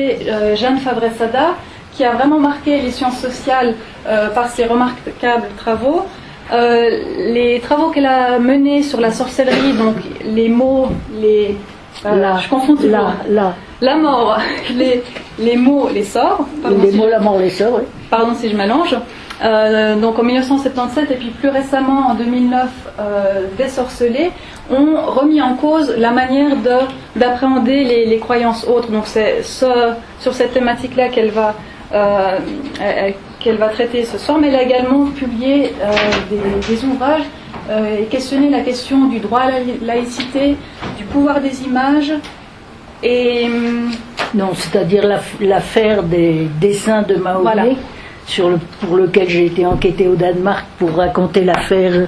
c'est Jeanne Fabré-Sada, qui a vraiment marqué les sciences sociales par ses remarquables travaux. Les travaux qu'elle a menés sur la sorcellerie, donc les mots, je confonds toujours. La mort, les mots, les sorts. La mort, les sorts, oui. Pardon si je mélange. Donc en 1977 et puis plus récemment en 2009, des sorcelés ont remis en cause la manière d'appréhender les croyances autres. Donc c'est sur cette thématique-là qu'elle va traiter ce soir, mais elle a également publié des ouvrages et questionné la question du droit à la laïcité, du pouvoir des images et... Non, c'est-à-dire l'affaire des dessins de Mahomet. Voilà. Pour lequel j'ai été enquêtée au Danemark pour raconter l'affaire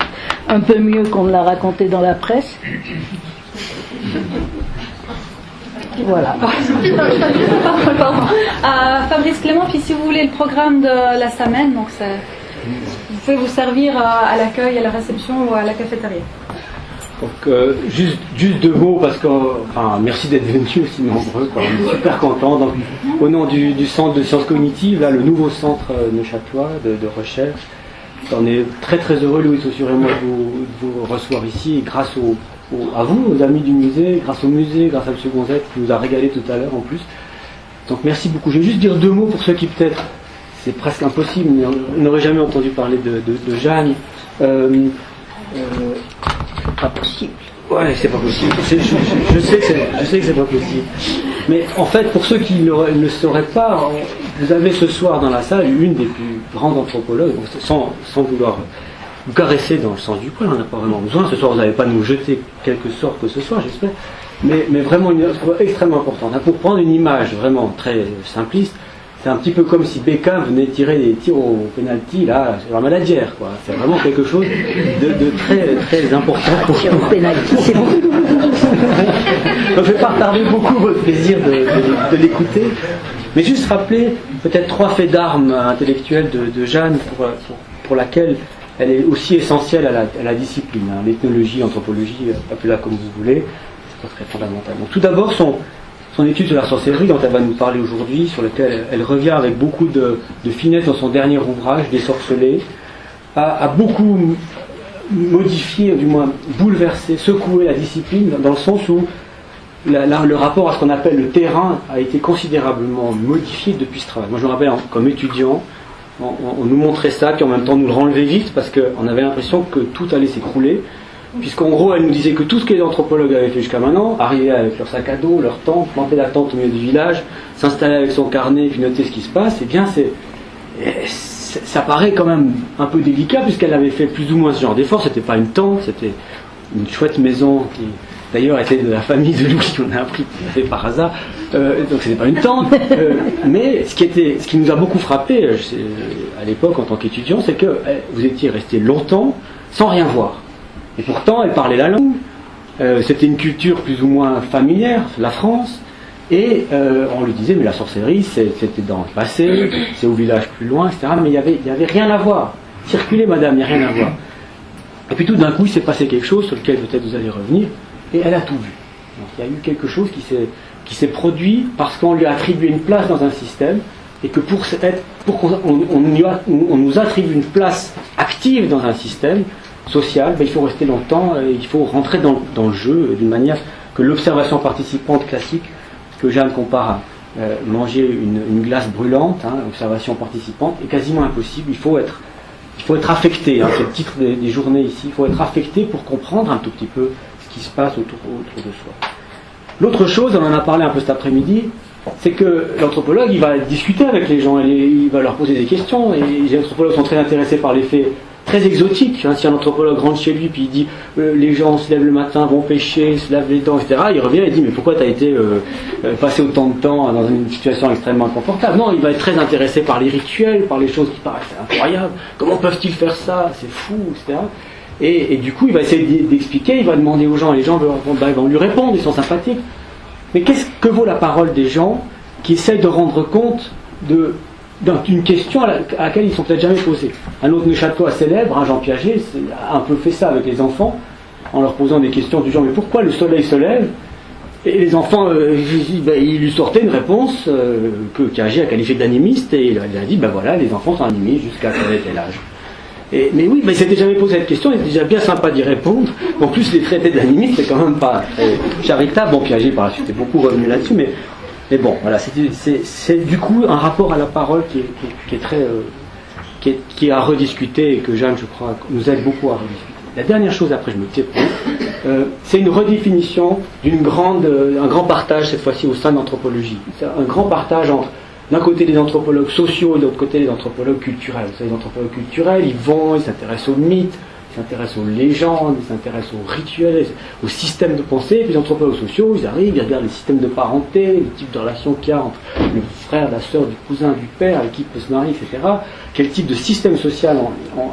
un peu mieux qu'on ne l'a raconté dans la presse. Voilà. Pardon. Fabrice Clément, puis si vous voulez le programme de la semaine, donc vous pouvez vous servir à l'accueil, à la réception ou à la cafétéria. Donc juste deux mots parce que merci d'être venus aussi nombreux, on est super contents. Donc au nom du centre de sciences cognitives, là le nouveau centre neuchâtelois de recherche, on est très très heureux, Louis Saussure et moi, de vous recevoir ici, et grâce à vous, aux amis du musée, grâce au musée, grâce à M. Gonzette qui nous a régalé tout à l'heure en plus. Donc merci beaucoup. Je vais juste dire deux mots pour ceux qui peut-être, c'est presque impossible, mais on n'aurait jamais entendu parler de Jeanne. Pas possible. Ouais, c'est pas possible. Je sais que c'est pas possible. Mais en fait, pour ceux qui ne le sauraient pas, vous avez ce soir dans la salle une des plus grandes anthropologues, sans vouloir vous caresser dans le sens du poil, on n'a pas vraiment besoin. Ce soir, vous n'allez pas nous jeter quelque sort que ce soit, j'espère. Mais vraiment une œuvre extrêmement importante. Pour prendre une image vraiment très simpliste, c'est un petit peu comme si Beckham venait tirer des tirs au penalty là sur la Maladière, quoi. C'est vraiment quelque chose de très très important pour au penalty, c'est bon. Donc je vais pas retarder beaucoup votre plaisir de l'écouter, mais juste rappeler peut-être trois faits d'armes intellectuels de Jeanne pour laquelle elle est aussi essentielle à la discipline, hein, l'ethnologie, l'anthropologie, appelez-la comme vous voulez, c'est pas très fondamental. Donc tout d'abord son étude sur la sorcellerie dont elle va nous parler aujourd'hui, sur laquelle elle revient avec beaucoup de finesse dans son dernier ouvrage, Des sorcelés, a beaucoup modifié, du moins bouleversé, secoué la discipline, dans le sens où le rapport à ce qu'on appelle le terrain a été considérablement modifié depuis ce travail. Moi je me rappelle, comme étudiant, on nous montrait ça, puis en même temps nous le renlevait vite, parce qu'on avait l'impression que tout allait s'écrouler. Puisqu'en gros, elle nous disait que tout ce que les anthropologues avaient fait jusqu'à maintenant, arriver avec leur sac à dos, leur tente, planter la tente au milieu du village, s'installer avec son carnet, puis noter ce qui se passe, ça paraît quand même un peu délicat, puisqu'elle avait fait plus ou moins ce genre d'effort. C'était pas une tente, c'était une chouette maison qui, d'ailleurs, était de la famille de Louis, on a appris par hasard. Donc c'était pas une tente. Mais ce qui nous a beaucoup frappé à l'époque en tant qu'étudiant, c'est que vous étiez resté longtemps sans rien voir. Et pourtant, elle parlait la langue. C'était une culture plus ou moins familière, la France. Et on lui disait, mais la sorcellerie, c'était dans le passé, c'est au village plus loin, etc. Mais il y avait rien à voir. Circulez, madame, il n'y a rien à voir. Et puis tout d'un coup, il s'est passé quelque chose sur lequel peut-être vous allez revenir. Et elle a tout vu. Donc il y a eu quelque chose qui s'est produit parce qu'on lui a attribué une place dans un système. Et que pour qu'on nous attribue une place active dans un système social, il faut rester longtemps, il faut rentrer dans le jeu d'une manière que l'observation participante classique, que Jeanne compare à manger une glace brûlante, observation participante, est quasiment impossible. Il faut être affecté, c'est le titre des journées ici, il faut être affecté pour comprendre un tout petit peu ce qui se passe autour de soi. L'autre chose, on en a parlé un peu cet après-midi, c'est que l'anthropologue, il va discuter avec les gens, il va leur poser des questions, et les anthropologues sont très intéressés par les faits très exotique. Si un anthropologue rentre chez lui puis il dit les gens se lèvent le matin, vont pêcher, se lavent les dents, etc., il revient et dit mais pourquoi tu as été passé autant de temps dans une situation extrêmement inconfortable? Non, il va être très intéressé par les rituels, par les choses qui paraissent incroyables. Comment peuvent-ils faire ça? C'est fou, etc. Et du coup, il va essayer d'expliquer, il va demander aux gens, et les gens vont lui répondre, ils sont sympathiques. Mais qu'est-ce que vaut la parole des gens qui essayent de rendre compte d'une question à laquelle ils ne sont peut-être jamais posés? Un autre neuchâtelois célèbre, Jean Piaget, a un peu fait ça avec les enfants, en leur posant des questions du genre mais pourquoi le soleil se lève Et les enfants, il lui sortait une réponse que Piaget a qualifiée d'animiste, et il a dit, ben voilà, les enfants sont animistes jusqu'à tel âge. Mais oui, il s'était jamais posé cette question, il était déjà bien sympa d'y répondre. En plus, les traités d'animistes, c'est quand même pas très charitable. Bon, Piaget, par la suite, est beaucoup revenu là-dessus, mais bon, voilà, c'est du coup un rapport à la parole qui est très... qui est à rediscuter, et que Jeanne, je crois, nous aide beaucoup à rediscuter. La dernière chose, après je me tire, c'est une redéfinition un grand partage cette fois-ci au sein de l'anthropologie. C'est un grand partage entre d'un côté les anthropologues sociaux et de l'autre côté les anthropologues culturels. Les anthropologues culturels, ils s'intéressent aux mythes, ils s'intéressent aux légendes, ils s'intéressent aux rituels, aux systèmes de pensée. Et puis les anthropologues sociaux, ils arrivent, ils regardent les systèmes de parenté, les types de relations qu'il y a entre le frère, la sœur, du cousin, du père, avec qui peut se marier, etc. Quel type de système social,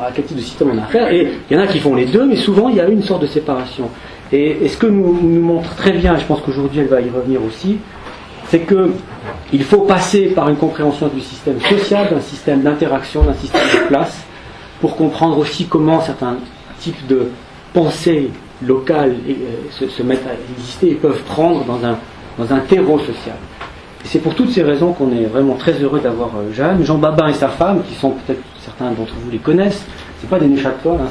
à quel type de système on a affaire. Et il y en a qui font les deux, mais souvent il y a une sorte de séparation. Et ce que nous montre très bien, et je pense qu'aujourd'hui elle va y revenir aussi, c'est qu'il faut passer par une compréhension du système social, d'un système d'interaction, d'un système de place, pour comprendre aussi comment certains types de pensées locales se mettent à exister et peuvent prendre dans un terreau social. Et c'est pour toutes ces raisons qu'on est vraiment très heureux d'avoir Jeanne, Jean Babin et sa femme, qui sont peut-être certains d'entre vous les connaissent, c'est pas des Neuchâtelois, hein,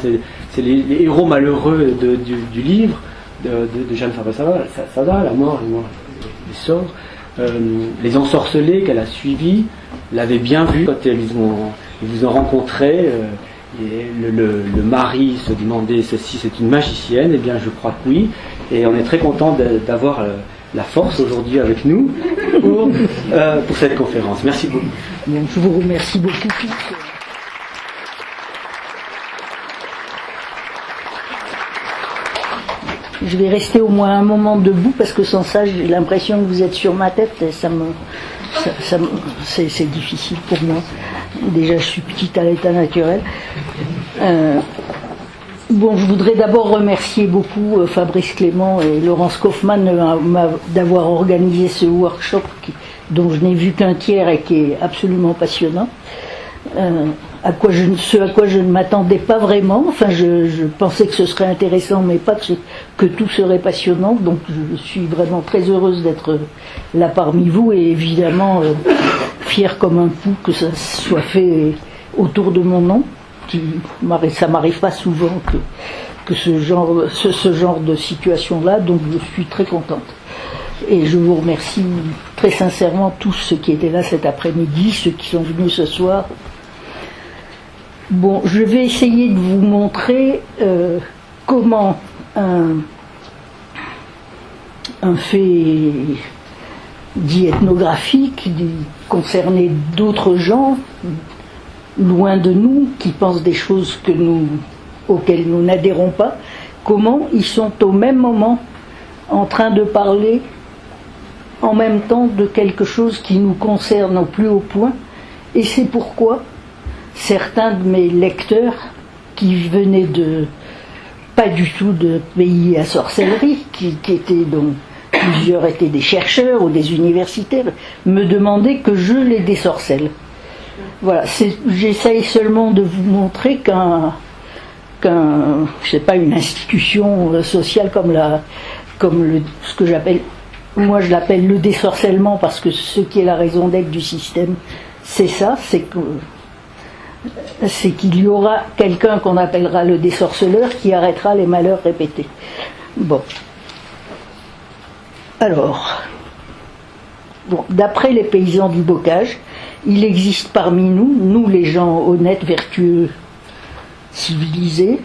c'est les héros malheureux du livre de Jeanne Fabre-Sada, La mort, les sorts, les ensorcelés qu'elle a suivis, l'avaient bien vu quand ils vous ont rencontré. Et le mari se demandait si c'est une magicienne, eh bien je crois que oui, et on est très content d'avoir la force aujourd'hui avec nous pour cette conférence. Merci beaucoup. Donc, je vous remercie beaucoup tous. Je vais rester au moins un moment debout parce que sans ça j'ai l'impression que vous êtes sur ma tête et c'est difficile pour moi. Déjà je suis petite à l'état naturel. Bon, je voudrais d'abord remercier beaucoup Fabrice Clément et Laurence Kaufmann d'avoir organisé ce workshop dont je n'ai vu qu'un tiers et qui est absolument passionnant. Ce à quoi je ne m'attendais pas vraiment. Enfin, je pensais que ce serait intéressant, mais pas que tout serait passionnant. Donc, je suis vraiment très heureuse d'être là parmi vous et évidemment fière comme un pou que ça soit fait autour de mon nom. Ça m'arrive pas souvent que ce genre de situation-là. Donc, je suis très contente. Et je vous remercie très sincèrement tous ceux qui étaient là cet après-midi, ceux qui sont venus ce soir. Bon, je vais essayer de vous montrer comment un fait dit ethnographique, concerné d'autres gens, loin de nous, qui pensent des choses auxquelles nous n'adhérons pas, comment ils sont au même moment en train de parler en même temps de quelque chose qui nous concerne au plus haut point, et c'est pourquoi certains de mes lecteurs qui venaient pas du tout de pays à sorcellerie, qui étaient donc plusieurs étaient des chercheurs ou des universitaires, me demandaient que je les désorcelle. Voilà, j'essaye seulement de vous montrer je sais pas, une institution sociale ce que j'appelle, moi je l'appelle le désorcellement, parce que ce qui est la raison d'être du système, c'est ça, c'est qu'il y aura quelqu'un qu'on appellera le désorceleur qui arrêtera les malheurs répétés. Bon. Alors, d'après les paysans du Bocage, il existe parmi nous les gens honnêtes, vertueux, civilisés,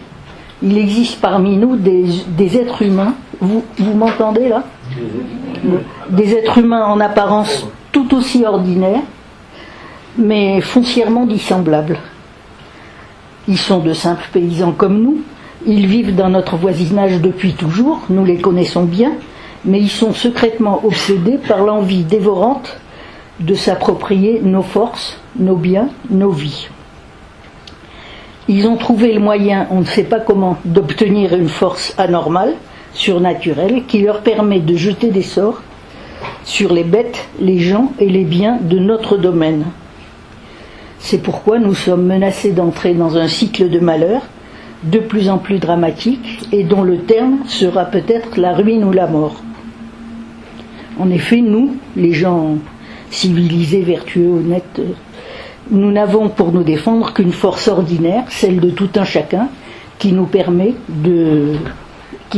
il existe parmi nous des êtres humains, vous m'entendez là ? Des êtres humains en apparence tout aussi ordinaires, mais foncièrement dissemblables. Ils sont de simples paysans comme nous, ils vivent dans notre voisinage depuis toujours, nous les connaissons bien, mais ils sont secrètement obsédés par l'envie dévorante de s'approprier nos forces, nos biens, nos vies. Ils ont trouvé le moyen, on ne sait pas comment, d'obtenir une force anormale, surnaturelle, qui leur permet de jeter des sorts sur les bêtes, les gens et les biens de notre domaine. C'est pourquoi nous sommes menacés d'entrer dans un cycle de malheur de plus en plus dramatique et dont le terme sera peut-être la ruine ou la mort. En effet, nous, les gens civilisés, vertueux, honnêtes, nous n'avons pour nous défendre qu'une force ordinaire, celle de tout un chacun, qui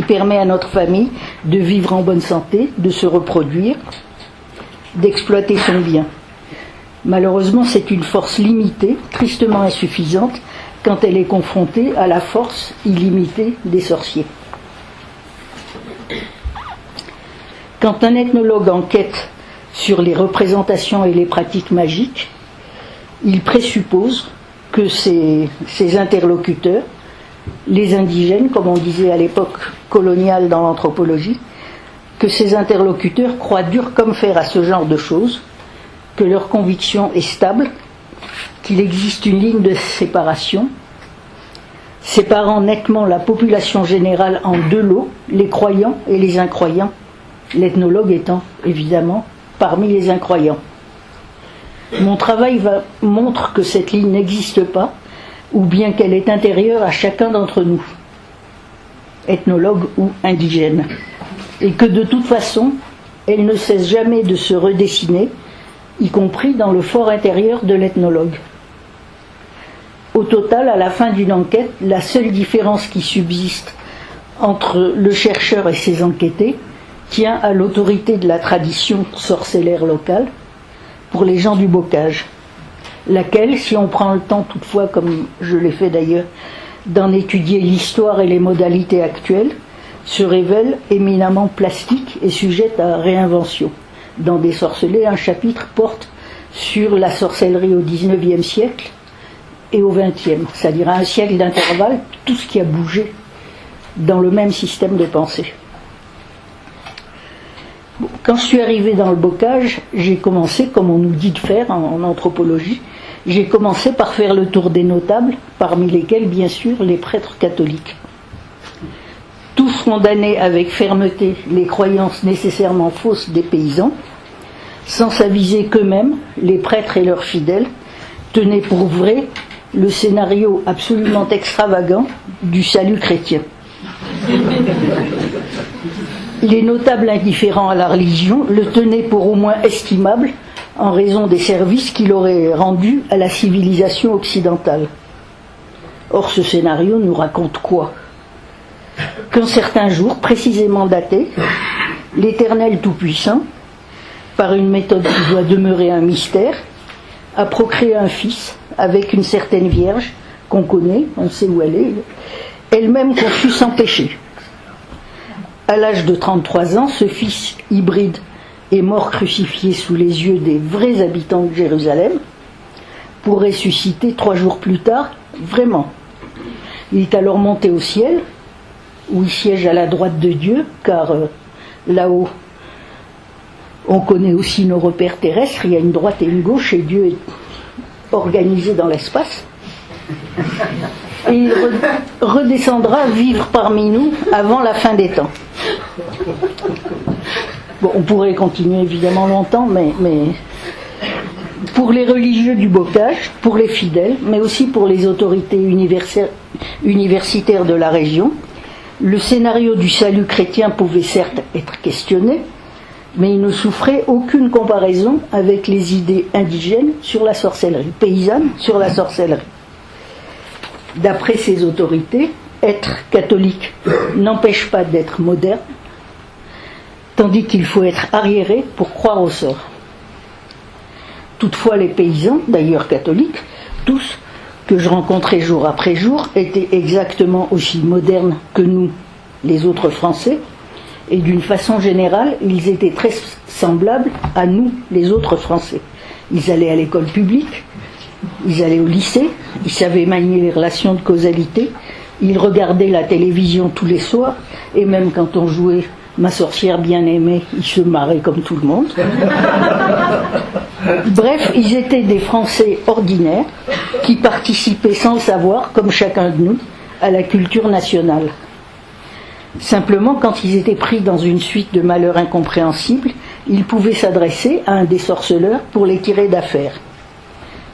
permet à notre famille de vivre en bonne santé, de se reproduire, d'exploiter son bien. Malheureusement, c'est une force limitée, tristement insuffisante, quand elle est confrontée à la force illimitée des sorciers. Quand un ethnologue enquête sur les représentations et les pratiques magiques, il présuppose que ses interlocuteurs, les indigènes, comme on disait à l'époque coloniale dans l'anthropologie, que ces interlocuteurs croient dur comme fer à ce genre de choses, que leur conviction est stable, qu'il existe une ligne de séparation, séparant nettement la population générale en deux lots, les croyants et les incroyants, l'ethnologue étant évidemment parmi les incroyants. Mon travail montre que cette ligne n'existe pas, ou bien qu'elle est intérieure à chacun d'entre nous, ethnologue ou indigène, et que de toute façon, elle ne cesse jamais de se redessiner, y compris dans le fort intérieur de l'ethnologue. Au total, à la fin d'une enquête, la seule différence qui subsiste entre le chercheur et ses enquêtés tient à l'autorité de la tradition sorcellaire locale pour les gens du bocage, laquelle, si on prend le temps toutefois, comme je l'ai fait d'ailleurs, d'en étudier l'histoire et les modalités actuelles, se révèle éminemment plastique et sujette à réinvention. Dans Des sorcelets, un chapitre porte sur la sorcellerie au XIXe siècle et au XXe, c'est-à-dire à un siècle d'intervalle, tout ce qui a bougé dans le même système de pensée. Quand je suis arrivée dans le bocage, j'ai commencé, comme on nous dit de faire en anthropologie, j'ai commencé par faire le tour des notables, parmi lesquels, bien sûr, les prêtres catholiques. Tous condamnaient avec fermeté les croyances nécessairement fausses des paysans, sans s'aviser qu'eux-mêmes, les prêtres et leurs fidèles, tenaient pour vrai le scénario absolument extravagant du salut chrétien. Les notables indifférents à la religion le tenaient pour au moins estimable en raison des services qu'il aurait rendus à la civilisation occidentale. Or, ce scénario nous raconte quoi ? Qu'un certain jour, précisément daté, l'Éternel Tout-Puissant, par une méthode qui doit demeurer un mystère, a procréé un fils avec une certaine vierge qu'on connaît, on sait où elle est, elle-même conçue sans péché. À l'âge de 33 ans, ce fils hybride est mort crucifié sous les yeux des vrais habitants de Jérusalem, pour ressusciter 3 jours plus tard, vraiment. Il est alors monté au ciel, où il siège à la droite de Dieu, car là-haut, on connaît aussi nos repères terrestres, il y a une droite et une gauche, et Dieu est organisé dans l'espace. Et il redescendra vivre parmi nous avant la fin des temps. Bon, on pourrait continuer évidemment longtemps, mais pour les religieux du bocage, pour les fidèles, mais aussi pour les autorités universitaires de la région, le scénario du salut chrétien pouvait certes être questionné, mais il ne souffrait aucune comparaison avec les idées indigènes sur la sorcellerie, paysannes sur la sorcellerie. D'après ces autorités, être catholique n'empêche pas d'être moderne, tandis qu'il faut être arriéré pour croire au sort. Toutefois, les paysans, d'ailleurs catholiques, tous, que je rencontrais jour après jour, étaient exactement aussi modernes que nous, les autres Français, et d'une façon générale, ils étaient très semblables à nous, les autres Français. Ils allaient à l'école publique, ils allaient au lycée, ils savaient manier les relations de causalité, ils regardaient la télévision tous les soirs, et même quand on jouait Ma sorcière bien-aimée, ils se marraient comme tout le monde. Bref, ils étaient des Français ordinaires qui participaient sans le savoir, comme chacun de nous, à la culture nationale. Simplement, quand ils étaient pris dans une suite de malheurs incompréhensibles, ils pouvaient s'adresser à un désorceleur pour les tirer d'affaire.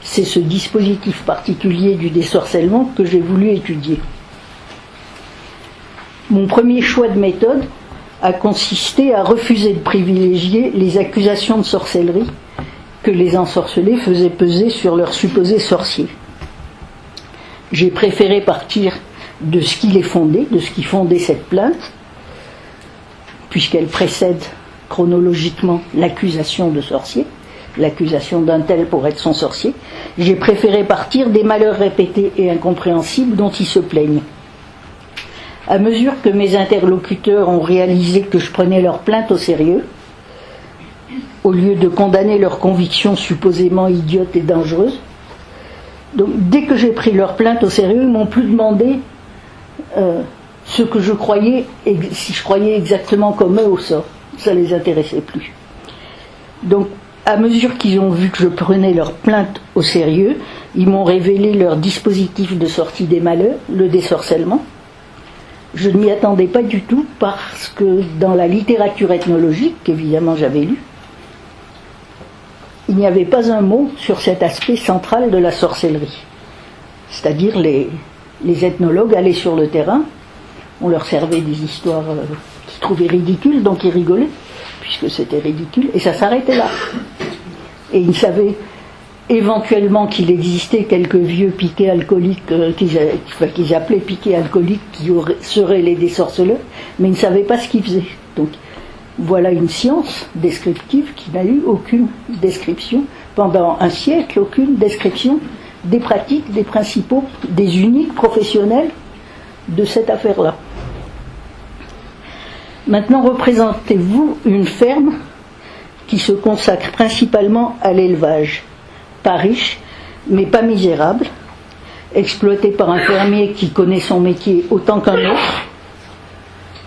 C'est ce dispositif particulier du désorcellement que j'ai voulu étudier. Mon premier choix de méthode a consisté à refuser de privilégier les accusations de sorcellerie que les ensorcelés faisaient peser sur leurs supposés sorciers. J'ai préféré partir de ce qui les fondait, de ce qui fondait cette plainte, puisqu'elle précède chronologiquement l'accusation de sorcier, l'accusation d'un tel pour être son sorcier. J'ai préféré partir des malheurs répétés et incompréhensibles dont ils se plaignent. À mesure que mes interlocuteurs ont réalisé que je prenais leur plainte au sérieux, au lieu de condamner leurs convictions supposément idiotes et dangereuses, donc dès que j'ai pris leur plainte au sérieux, ils m'ont plus demandé ce que je croyais, si je croyais exactement comme eux au sort. Ça les intéressait plus. Donc, à mesure qu'ils ont vu que je prenais leur plainte au sérieux, ils m'ont révélé leur dispositif de sortie des malheurs, le désorcellement. Je ne m'y attendais pas du tout parce que dans la littérature ethnologique, qu'évidemment j'avais lue, il n'y avait pas un mot sur cet aspect central de la sorcellerie. C'est-à-dire les ethnologues allaient sur le terrain, on leur servait des histoires qu'ils trouvaient ridicules, donc ils rigolaient, puisque c'était ridicule, et ça s'arrêtait là. Et ils savaient éventuellement qu'il existait quelques vieux piquets alcooliques qu'ils appelaient piquets alcooliques qui seraient les désorceleurs, mais ils ne savaient pas ce qu'ils faisaient. Donc voilà une science descriptive qui n'a eu aucune description pendant un siècle, aucune description des pratiques, des principaux, des uniques professionnels de cette affaire-là. Maintenant, représentez-vous une ferme qui se consacre principalement à l'élevage, pas riche, mais pas misérable, exploitée par un fermier qui connaît son métier autant qu'un autre,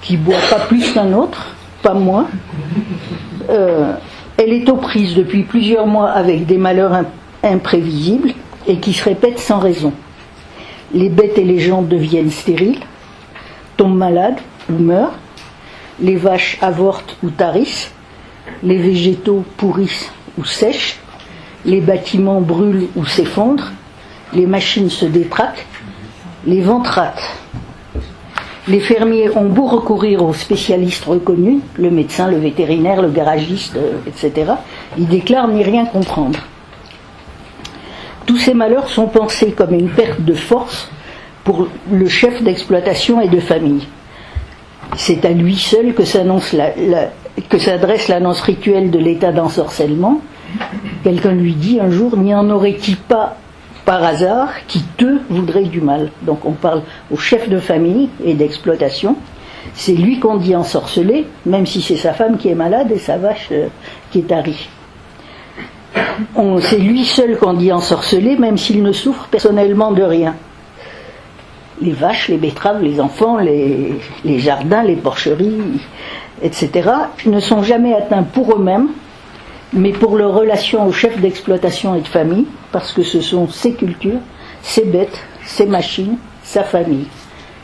qui boit pas plus qu'un autre, pas moins. Elle est aux prises depuis plusieurs mois avec des malheurs imprévisibles et qui se répètent sans raison. Les bêtes et les gens deviennent stériles, tombent malades ou meurent, les vaches avortent ou tarissent, les végétaux pourrissent ou sèchent, les bâtiments brûlent ou s'effondrent, les machines se détraquent, les vents ratent. Les fermiers ont beau recourir aux spécialistes reconnus, le médecin, le vétérinaire, le garagiste, etc., ils déclarent n'y rien comprendre. Tous ces malheurs sont pensés comme une perte de force pour le chef d'exploitation et de famille. C'est à lui seul que s'adresse l'annonce rituelle de l'état d'ensorcellement. Quelqu'un lui dit un jour, n'y en aurait-il pas par hasard qui te voudrait du mal. Donc on parle au chef de famille et d'exploitation. C'est lui qu'on dit ensorcelé, même si c'est sa femme qui est malade et sa vache qui est tarie. C'est lui seul qu'on dit ensorcelé, même s'il ne souffre personnellement de rien. Les vaches, les betteraves, les enfants, les jardins, les porcheries, etc., ne sont jamais atteints pour eux-mêmes, mais pour leur relation au chef d'exploitation et de famille, parce que ce sont ses cultures, ses bêtes, ses machines, sa famille.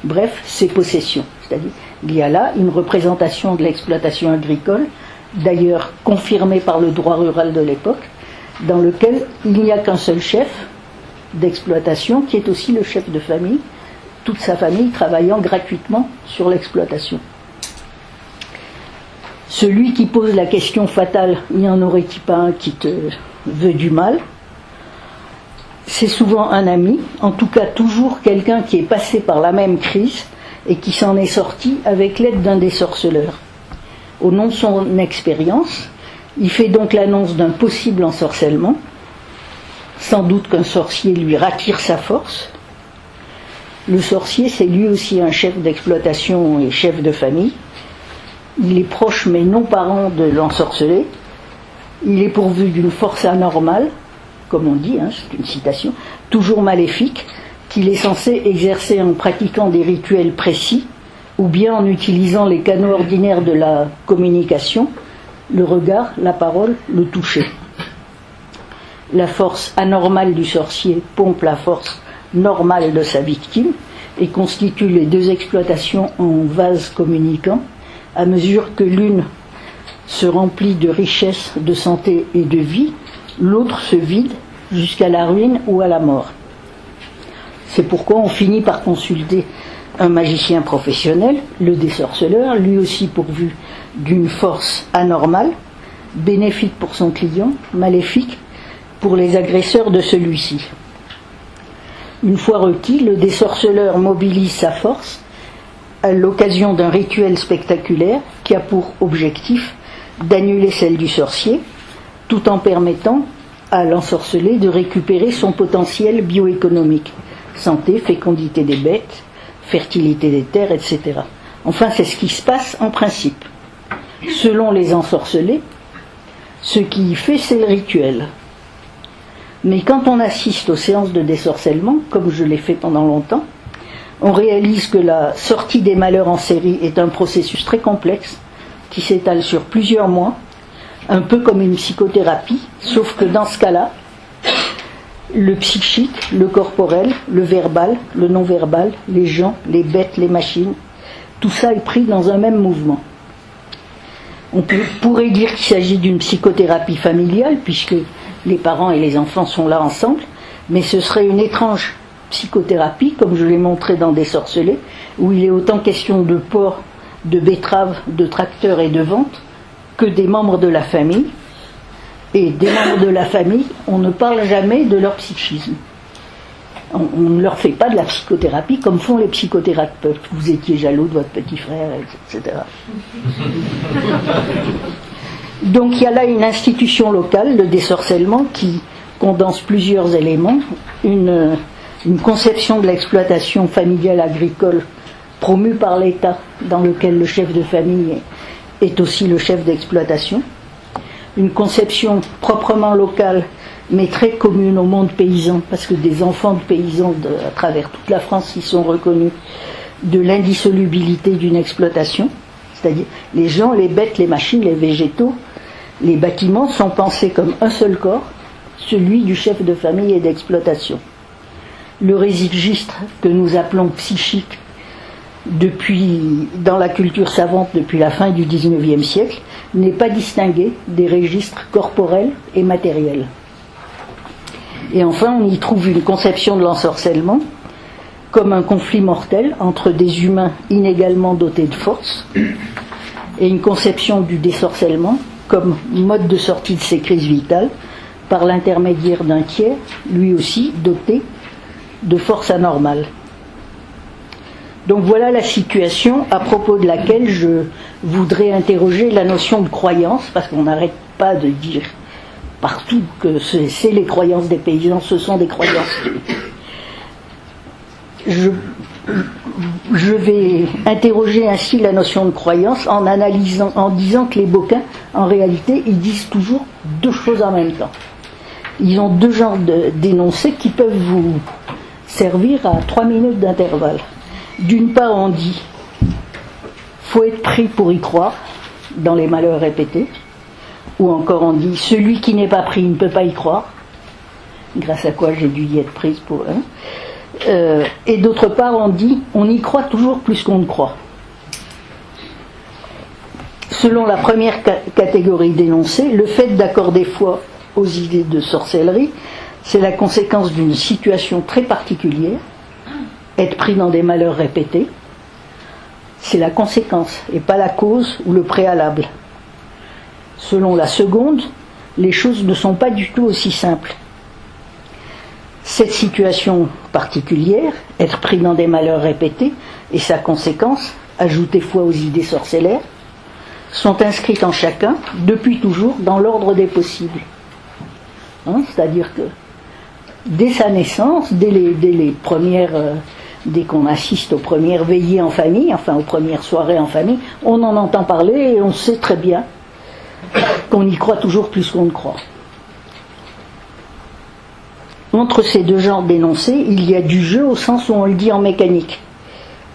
Bref, ses possessions. C'est-à-dire, il y a là une représentation de l'exploitation agricole, d'ailleurs confirmée par le droit rural de l'époque, dans lequel il n'y a qu'un seul chef d'exploitation, qui est aussi le chef de famille, toute sa famille travaillant gratuitement sur l'exploitation. Celui qui pose la question fatale, n'y en aurait-il pas un qui te veut du mal? C'est souvent un ami, en tout cas toujours quelqu'un qui est passé par la même crise et qui s'en est sorti avec l'aide d'un des sorceleurs. Au nom de son expérience, il fait donc l'annonce d'un possible ensorcellement, sans doute qu'un sorcier lui rattire sa force. Le sorcier, c'est lui aussi un chef d'exploitation et chef de famille. Il est proche mais non parent de l'ensorcelé. Il est pourvu d'une force anormale, comme on dit, c'est une citation, toujours maléfique, qu'il est censé exercer en pratiquant des rituels précis, ou bien en utilisant les canaux ordinaires de la communication, le regard, la parole, le toucher. La force anormale du sorcier pompe la force normale de sa victime et constitue les deux exploitations en vase communicant, à mesure que l'une se remplit de richesse, de santé et de vie, l'autre se vide jusqu'à la ruine ou à la mort. C'est pourquoi on finit par consulter un magicien professionnel, le désorceleur, lui aussi pourvu d'une force anormale, bénéfique pour son client, maléfique pour les agresseurs de celui-ci. Une fois requis, le désorceleur mobilise sa force à l'occasion d'un rituel spectaculaire qui a pour objectif d'annuler celle du sorcier, tout en permettant à l'ensorcelé de récupérer son potentiel bioéconomique, santé, fécondité des bêtes, fertilité des terres, etc. Enfin, c'est ce qui se passe en principe. Selon les ensorcelés, ce qui y fait, c'est le rituel. Mais quand on assiste aux séances de désorcellement, comme je l'ai fait pendant longtemps, on réalise que la sortie des malheurs en série est un processus très complexe qui s'étale sur plusieurs mois, un peu comme une psychothérapie, sauf que dans ce cas-là, le psychique, le corporel, le verbal, le non-verbal, les gens, les bêtes, les machines, tout ça est pris dans un même mouvement. On pourrait dire qu'il s'agit d'une psychothérapie familiale, puisque les parents et les enfants sont là ensemble, mais ce serait une étrange psychothérapie, comme je l'ai montré dans Désorcelé, où il est autant question de porc, de betteraves, de tracteurs et de ventes, que des membres de la famille. Et des membres de la famille, on ne parle jamais de leur psychisme. On ne leur fait pas de la psychothérapie comme font les psychothérapeutes. Vous étiez jaloux de votre petit frère, etc. Donc il y a là une institution locale, le désorcellement, qui condense plusieurs éléments. Une conception de l'exploitation familiale agricole promue par l'État, dans lequel le chef de famille est aussi le chef d'exploitation. Une conception proprement locale, mais très commune au monde paysan, parce que des enfants de paysans à travers toute la France y sont reconnus, de l'indissolubilité d'une exploitation, c'est-à-dire les gens, les bêtes, les machines, les végétaux, les bâtiments sont pensés comme un seul corps, celui du chef de famille et d'exploitation. Le registre que nous appelons psychique dans la culture savante depuis la fin du XIXe siècle n'est pas distingué des registres corporels et matériels. Et enfin, on y trouve une conception de l'ensorcellement comme un conflit mortel entre des humains inégalement dotés de force et une conception du désorcellement comme mode de sortie de ces crises vitales par l'intermédiaire d'un tiers, lui aussi doté de force anormale. Donc voilà la situation à propos de laquelle je voudrais interroger la notion de croyance, parce qu'on n'arrête pas de dire partout que c'est les croyances des paysans, ce sont des croyances. Je vais interroger ainsi la notion de croyance en analysant, en disant que les bouquins, en réalité, ils disent toujours deux choses en même temps. Ils ont deux genres d'énoncés qui peuvent vous servir à 3 minutes d'intervalle. D'une part, on dit faut être pris pour y croire dans les malheurs répétés, ou encore on dit celui qui n'est pas pris ne peut pas y croire, grâce à quoi j'ai dû y être prise pour et d'autre part, on dit on y croit toujours plus qu'on ne croit. Selon la première catégorie d'énoncés, le fait d'accorder foi aux idées de sorcellerie, c'est la conséquence d'une situation très particulière. Être pris dans des malheurs répétés, c'est la conséquence et pas la cause ou le préalable. Selon la seconde, les choses ne sont pas du tout aussi simples. Cette situation particulière, être pris dans des malheurs répétés, et sa conséquence, ajouter foi aux idées sorcellaires, sont inscrites en chacun, depuis toujours, dans l'ordre des possibles. C'est-à-dire que dès sa naissance, dès qu'on assiste aux premières veillées en famille, enfin aux premières soirées en famille, on en entend parler et on sait très bien qu'on y croit toujours plus qu'on ne croit. Entre ces deux genres d'énoncés, il y a du jeu au sens où on le dit en mécanique.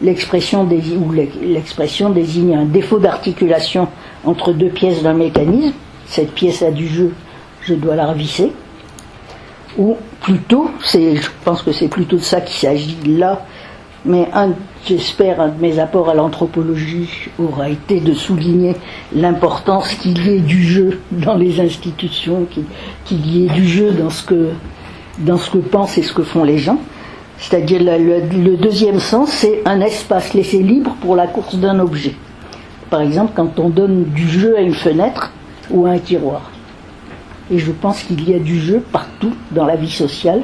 L'expression désigne un défaut d'articulation entre deux pièces d'un mécanisme. Cette pièce a du jeu, je dois la revisser. Ou plutôt, je pense que c'est plutôt de ça qu'il s'agit là, mais j'espère un de mes apports à l'anthropologie aura été de souligner l'importance qu'il y ait du jeu dans les institutions, qu'il y ait du jeu dans ce que pensent et ce que font les gens. C'est-à-dire le deuxième sens, c'est un espace laissé libre pour la course d'un objet. Par exemple, quand on donne du jeu à une fenêtre ou à un tiroir. Et je pense qu'il y a du jeu partout dans la vie sociale,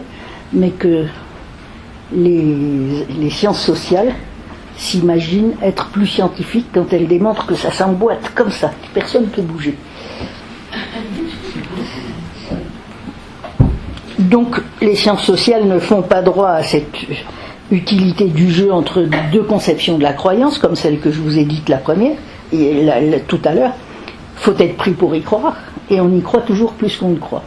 mais que les sciences sociales s'imaginent être plus scientifiques quand elles démontrent que ça s'emboîte comme ça, que personne ne peut bouger. Donc les sciences sociales ne font pas droit à cette utilité du jeu entre deux conceptions de la croyance, comme celle que je vous ai dite la première, et tout à l'heure. Faut être pris pour y croire, et on y croit toujours plus qu'on ne croit.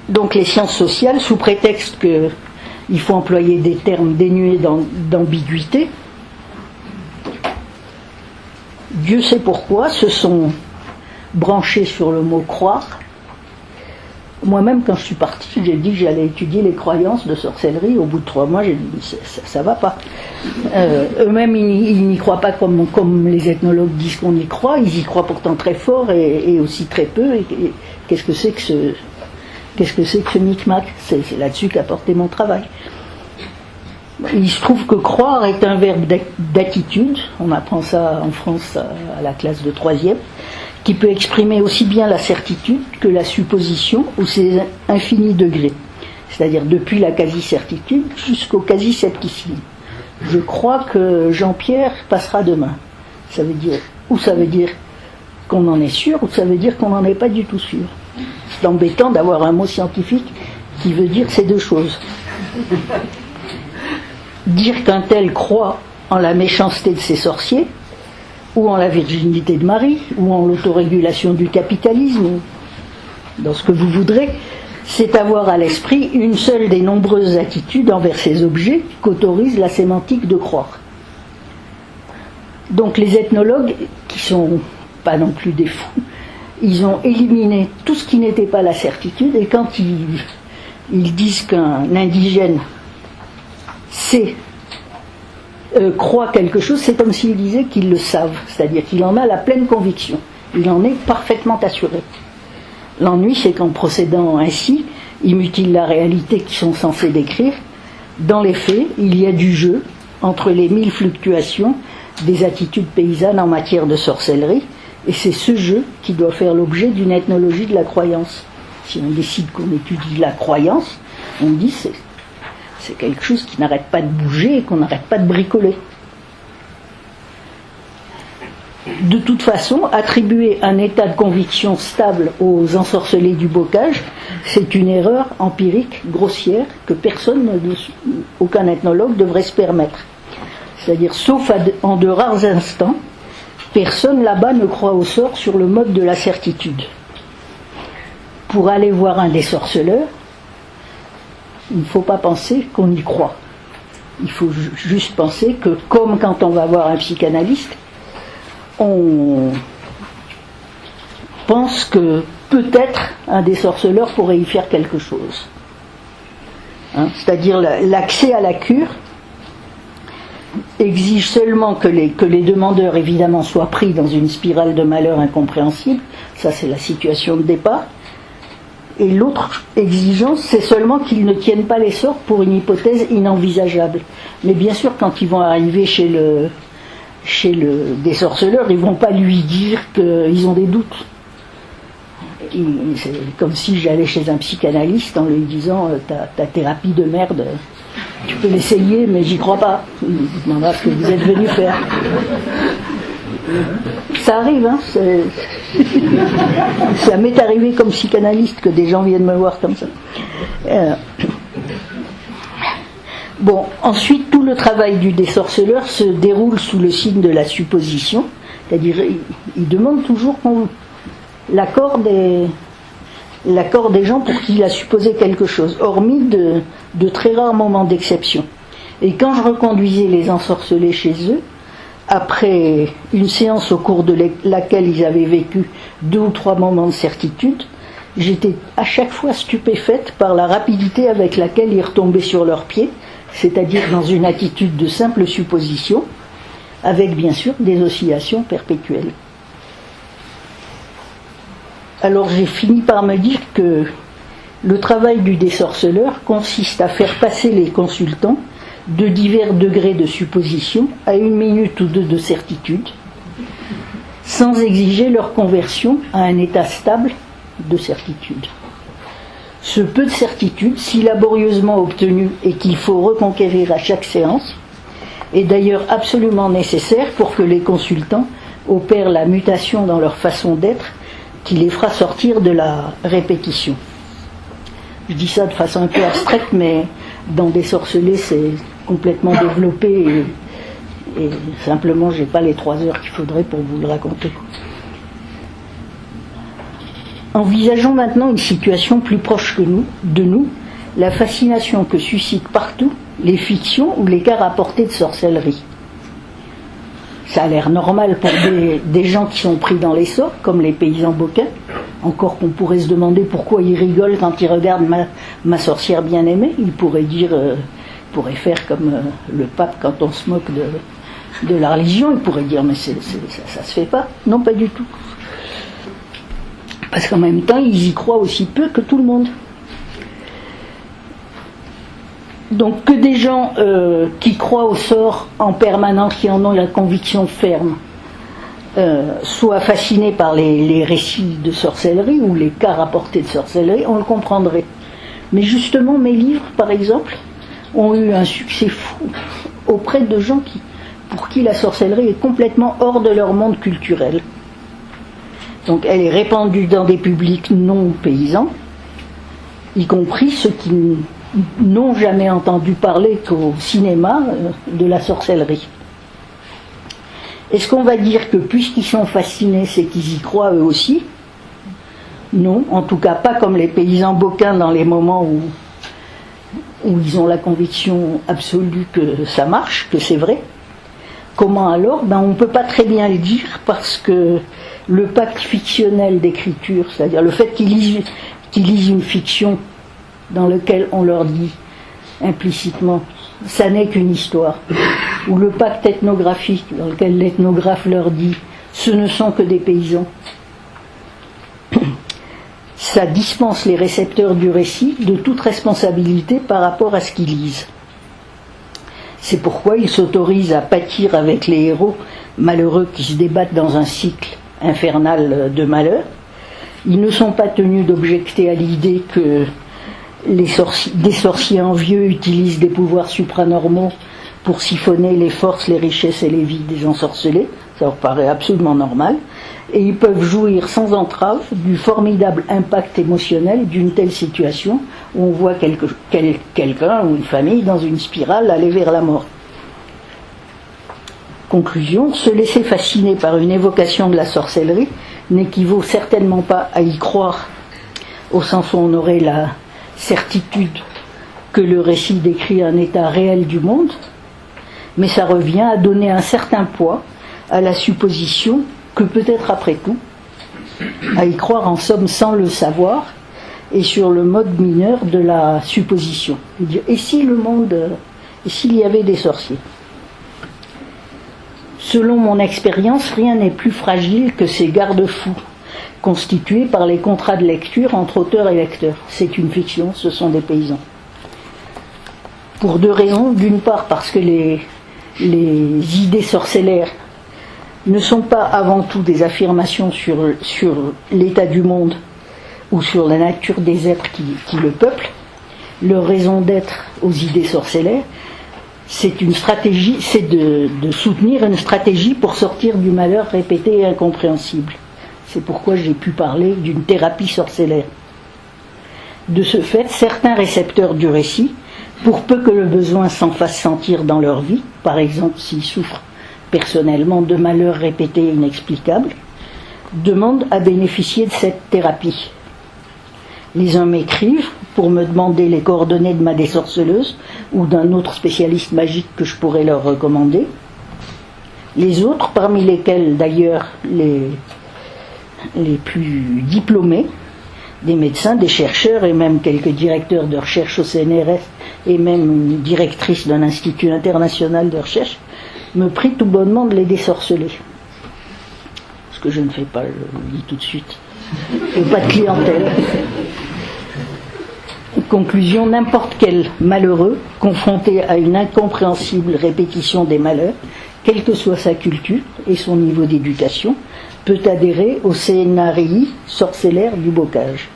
Donc les sciences sociales, sous prétexte qu'il faut employer des termes dénués d'ambiguïté, Dieu sait pourquoi, se sont branchés sur le mot croire. Moi-même, quand je suis partie, j'ai dit que j'allais étudier les croyances de sorcellerie. Au bout de 3 mois, j'ai dit ça va pas. Eux-mêmes, ils n'y croient pas comme les ethnologues disent qu'on y croit. Ils y croient pourtant très fort et aussi très peu. Et qu'est-ce que c'est que ce micmac? C'est là-dessus qu'a porté mon travail. Il se trouve que croire est un verbe d'attitude. On apprend ça en France à la classe de 3e. Qui peut exprimer aussi bien la certitude que la supposition ou ses infinis degrés, c'est-à-dire depuis la quasi-certitude jusqu'au quasi-scepticisme. Je crois que Jean-Pierre passera demain. Ça veut dire qu'on en est sûr, ou ça veut dire qu'on n'en est pas du tout sûr. C'est embêtant d'avoir un mot scientifique qui veut dire ces deux choses. Dire qu'un tel croit en la méchanceté de ses sorciers, ou en la virginité de Marie, ou en l'autorégulation du capitalisme, ou dans ce que vous voudrez, c'est avoir à l'esprit une seule des nombreuses attitudes envers ces objets qu'autorise la sémantique de croire. Donc les ethnologues, qui sont pas non plus des fous, ils ont éliminé tout ce qui n'était pas la certitude, et quand ils disent qu'un indigène sait croit quelque chose, c'est comme s'ils disaient qu'ils le savent, c'est-à-dire qu'il en a la pleine conviction, il en est parfaitement assuré. L'ennui, c'est qu'en procédant ainsi, ils mutilent la réalité qu'ils sont censés décrire. Dans les faits, il y a du jeu entre les 1000 fluctuations des attitudes paysannes en matière de sorcellerie, et c'est ce jeu qui doit faire l'objet d'une ethnologie de la croyance. Si on décide qu'on étudie la croyance, on dit c'est quelque chose qui n'arrête pas de bouger et qu'on n'arrête pas de bricoler. De toute façon, attribuer un état de conviction stable aux ensorcelés du bocage, c'est une erreur empirique grossière que aucun ethnologue devrait se permettre. C'est-à-dire, sauf en de rares instants, personne là-bas ne croit au sort sur le mode de la certitude. Pour aller voir un des sorceleurs, il ne faut pas penser qu'on y croit. Il faut juste penser que, comme quand on va voir un psychanalyste, on pense que peut-être un des sorceleurs pourrait y faire quelque chose. C'est-à-dire l'accès à la cure exige seulement que les demandeurs, évidemment, soient pris dans une spirale de malheur incompréhensible. Ça, c'est la situation de départ. Et l'autre exigence, c'est seulement qu'ils ne tiennent pas les sorts pour une hypothèse inenvisageable. Mais bien sûr, quand ils vont arriver chez des sorceleurs, ils ne vont pas lui dire qu'ils ont des doutes. C'est comme si j'allais chez un psychanalyste en lui disant ta thérapie de merde, tu peux l'essayer, mais j'y crois pas. Dites-moi ce que vous êtes venu faire. Ça arrive, hein. Ça m'est arrivé comme psychanalyste que des gens viennent me voir comme ça. Bon, ensuite, tout le travail du désorceleur se déroule sous le signe de la supposition, c'est-à-dire il demande toujours l'accord des gens pour qu'il a supposé quelque chose, hormis de très rares moments d'exception. Et quand je reconduisais les ensorcelés chez eux, après une séance au cours de laquelle ils avaient vécu 2 ou 3 moments de certitude, j'étais à chaque fois stupéfaite par la rapidité avec laquelle ils retombaient sur leurs pieds, c'est-à-dire dans une attitude de simple supposition, avec bien sûr des oscillations perpétuelles. Alors j'ai fini par me dire que Le travail du désorceleur consiste à faire passer les consultants de divers degrés de supposition à une minute ou deux de certitude, sans exiger leur conversion à un état stable de certitude. Ce peu de certitude, si laborieusement obtenu et qu'il faut reconquérir à chaque séance, est d'ailleurs absolument nécessaire pour que les consultants opèrent la mutation dans leur façon d'être qui les fera sortir de la répétition. Je dis ça de façon un peu abstraite, mais dans Désorcelé, c'est complètement développé et simplement, j'ai pas les 3 heures qu'il faudrait pour vous le raconter. Envisageons maintenant une situation plus proche de nous, la fascination que suscitent partout les fictions ou les cas rapportés de sorcellerie. Ça a l'air normal pour des gens qui sont pris dans les sorts, comme les paysans boquins, encore qu'on pourrait se demander pourquoi ils rigolent quand ils regardent ma sorcière bien-aimée. Ils pourraient dire, pourraient faire comme le pape quand on se moque de la religion, il pourrait dire mais ça se fait pas. Non, pas du tout. Parce qu'en même temps, ils y croient aussi peu que tout le monde. Donc que des gens qui croient au sort en permanence, qui en ont la conviction ferme, soient fascinés par les récits de sorcellerie ou les cas rapportés de sorcellerie, on le comprendrait. Mais justement, mes livres, par exemple, ont eu un succès fou auprès de gens pour qui la sorcellerie est complètement hors de leur monde culturel. Donc elle est répandue dans des publics non paysans, y compris ceux qui n'ont jamais entendu parler qu'au cinéma de la sorcellerie. Est-ce qu'on va dire que puisqu'ils sont fascinés, c'est qu'ils y croient eux aussi? Non, en tout cas pas comme les paysans boquins dans les moments où ils ont la conviction absolue que ça marche, que c'est vrai. Comment alors? On ne peut pas très bien le dire parce que le pacte fictionnel d'écriture, c'est-à-dire le fait qu'ils lisent une fiction dans laquelle on leur dit implicitement ça n'est qu'une histoire, ou le pacte ethnographique dans lequel l'ethnographe leur dit ce ne sont que des paysans, ça dispense les récepteurs du récit de toute responsabilité par rapport à ce qu'ils lisent. C'est pourquoi ils s'autorisent à pâtir avec les héros malheureux qui se débattent dans un cycle infernal de malheur. Ils ne sont pas tenus d'objecter à l'idée que des sorciers envieux utilisent des pouvoirs supranormaux pour siphonner les forces, les richesses et les vies des ensorcelés. Ça leur paraît absolument normal. Et ils peuvent jouir sans entrave du formidable impact émotionnel d'une telle situation où on voit quelqu'un ou une famille dans une spirale aller vers la mort. Conclusion, se laisser fasciner par une évocation de la sorcellerie n'équivaut certainement pas à y croire, au sens où on aurait la certitude que le récit décrit un état réel du monde, mais ça revient à donner un certain poids à la supposition que peut-être après tout, à y croire en somme sans le savoir, et sur le mode mineur de la supposition. Et si le monde, et s'il y avait des sorciers? Selon mon expérience, rien n'est plus fragile que ces garde-fous constitués par les contrats de lecture entre auteurs et lecteurs. C'est une fiction, ce sont des paysans. Pour 2 raisons. D'une part, parce que les idées sorcellaires ne sont pas avant tout des affirmations sur l'état du monde ou sur la nature des êtres qui le peuplent. Leur raison d'être aux idées sorcellaires, c'est une stratégie, c'est de soutenir une stratégie pour sortir du malheur répété et incompréhensible. C'est pourquoi j'ai pu parler d'une thérapie sorcellaire. De ce fait, certains récepteurs du récit, pour peu que le besoin s'en fasse sentir dans leur vie, par exemple s'ils souffrent personnellement de malheurs répétés et inexplicables, demandent à bénéficier de cette thérapie. Les uns m'écrivent pour me demander les coordonnées de ma désorceleuse ou d'un autre spécialiste magique que je pourrais leur recommander. Les autres, parmi lesquels d'ailleurs les plus diplômés, des médecins, des chercheurs et même quelques directeurs de recherche au CNRS et même une directrice d'un institut international de recherche, me prient tout bonnement de les désorceler. Ce que je ne fais pas, je le dis tout de suite. Je n'ai pas de clientèle. Conclusion, n'importe quel malheureux, confronté à une incompréhensible répétition des malheurs, quelle que soit sa culture et son niveau d'éducation, peut adhérer au scénarii sorcellaire du bocage.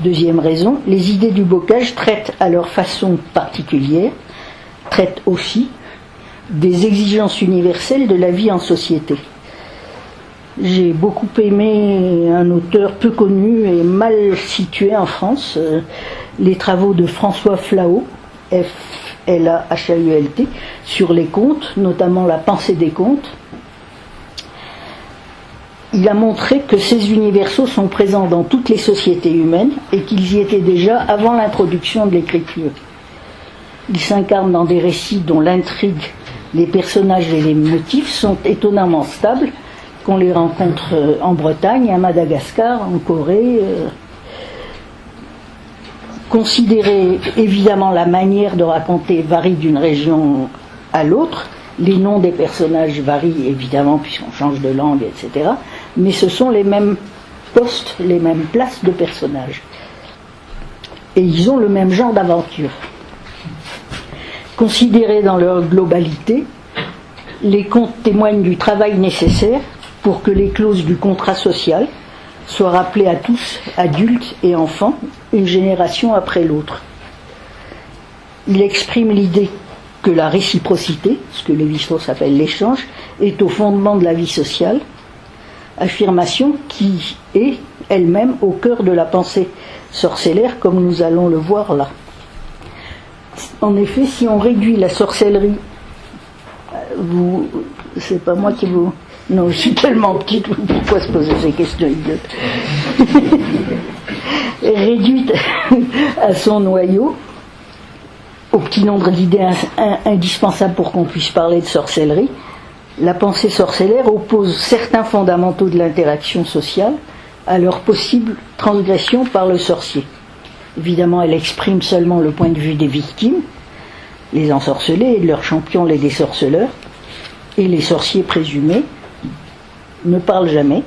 Deuxième raison, les idées du bocage traitent à leur façon particulière, traitent aussi des exigences universelles de la vie en société. J'ai beaucoup aimé un auteur peu connu et mal situé en France, les travaux de François Flahault, F-L-A-H-A-U-L-T, sur les contes, notamment la pensée des contes. Il a montré que ces universaux sont présents dans toutes les sociétés humaines et qu'ils y étaient déjà avant l'introduction de l'écriture. Ils s'incarnent dans des récits dont l'intrigue, les personnages et les motifs sont étonnamment stables, qu'on les rencontre en Bretagne, à Madagascar, en Corée. Considérer évidemment la manière de raconter varie d'une région à l'autre, les noms des personnages varient évidemment puisqu'on change de langue, etc. Mais ce sont les mêmes postes, les mêmes places de personnages. Et ils ont le même genre d'aventure. Considérés dans leur globalité, les contes témoignent du travail nécessaire pour que les clauses du contrat social soient rappelées à tous, adultes et enfants, une génération après l'autre. Il exprime l'idée que la réciprocité, ce que Lévi-Strauss appelle l'échange, est au fondement de la vie sociale, affirmation qui est elle-même au cœur de la pensée sorcellaire, comme nous allons le voir là. En effet, si on réduit la sorcellerie, c'est pas moi qui vous... Non, je suis tellement petite, pourquoi se poser ces questions idiotes? Réduite à son noyau, au petit nombre d'idées indispensables pour qu'on puisse parler de sorcellerie, la pensée sorcellaire oppose certains fondamentaux de l'interaction sociale à leur possible transgression par le sorcier. Évidemment, elle exprime seulement le point de vue des victimes, les ensorcelés et de leurs champions, les désorceleurs, et les sorciers présumés ne parlent jamais.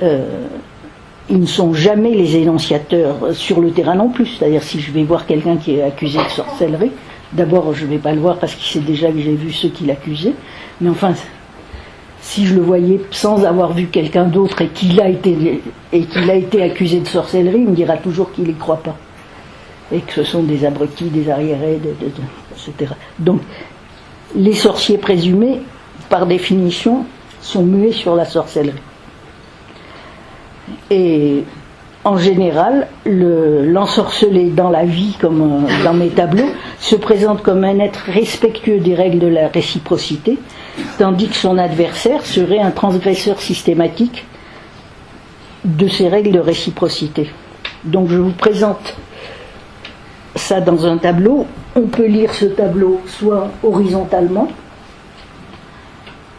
Ils ne sont jamais les énonciateurs sur le terrain non plus. C'est-à-dire, si je vais voir quelqu'un qui est accusé de sorcellerie, d'abord je ne vais pas le voir parce qu'il sait déjà que j'ai vu ceux qui l'accusaient, mais enfin, si je le voyais sans avoir vu quelqu'un d'autre et qu'il a été accusé de sorcellerie, il me dira toujours qu'il n'y croit pas. Et que ce sont des abrutis, des arriérés, etc. Donc, les sorciers présumés, par définition, sont muets sur la sorcellerie. Et en général, l'ensorcelé dans la vie, comme dans mes tableaux, se présente comme un être respectueux des règles de la réciprocité, tandis que son adversaire serait un transgresseur systématique de ces règles de réciprocité. Donc je vous présente ça dans un tableau. On peut lire ce tableau soit horizontalement,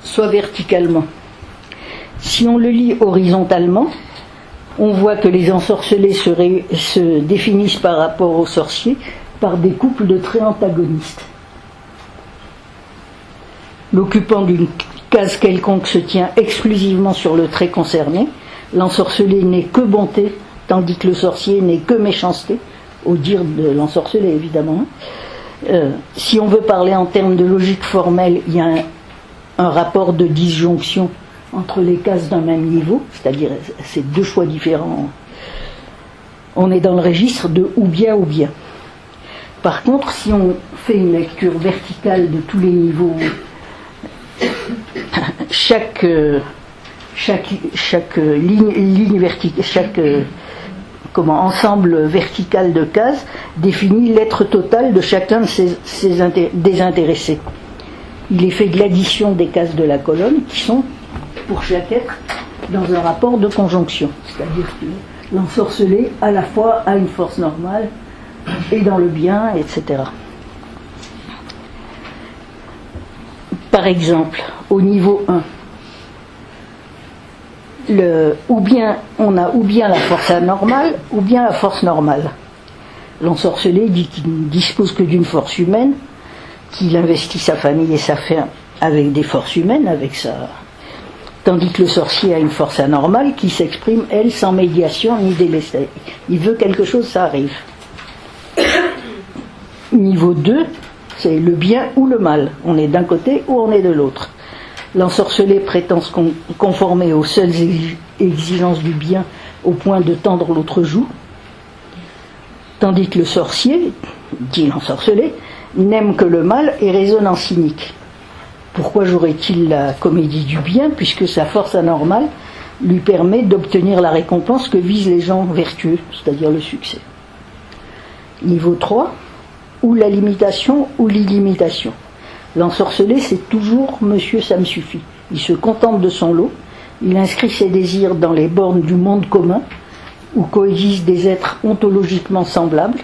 soit verticalement. Si on le lit horizontalement, on voit que les ensorcelés se définissent par rapport aux sorciers par des couples de traits antagonistes. L'occupant d'une case quelconque se tient exclusivement sur le trait concerné. L'ensorcelé n'est que bonté, tandis que le sorcier n'est que méchanceté, au dire de l'ensorcelé évidemment. Si on veut parler en termes de logique formelle, il y a un rapport de disjonction entre les cases d'un même niveau, c'est-à-dire c'est deux choix différents. On est dans le registre de ou bien ou bien. Par contre, si on fait une lecture verticale de tous les niveaux, chaque ligne verticale, ensemble vertical de cases définit l'être total de chacun de des intéressés. Il est fait de l'addition des cases de la colonne qui sont pour chaque être dans un rapport de conjonction, c'est-à-dire que l'ensorcelé à la fois a une force normale et dans le bien, etc. Par exemple, au niveau 1, on a ou bien la force anormale ou bien la force normale. L'ensorcelé dit qu'il ne dispose que d'une force humaine, qu'il investit sa famille et sa ferme avec des forces humaines, avec sa Tandis que le sorcier a une force anormale qui s'exprime, elle, sans médiation ni délestage. Il veut quelque chose, ça arrive. Niveau 2, c'est le bien ou le mal. On est d'un côté ou on est de l'autre. L'ensorcelé prétend se conformer aux seules exigences du bien au point de tendre l'autre joue. Tandis que le sorcier, dit l'ensorcelé, n'aime que le mal et raisonne en cynique. Pourquoi jouerait-il la comédie du bien puisque sa force anormale lui permet d'obtenir la récompense que visent les gens vertueux, c'est-à-dire le succès. Niveau 3, ou la limitation ou l'illimitation. L'ensorcelé, c'est toujours « Monsieur, ça me suffit ». Il se contente de son lot, il inscrit ses désirs dans les bornes du monde commun, où coexistent des êtres ontologiquement semblables,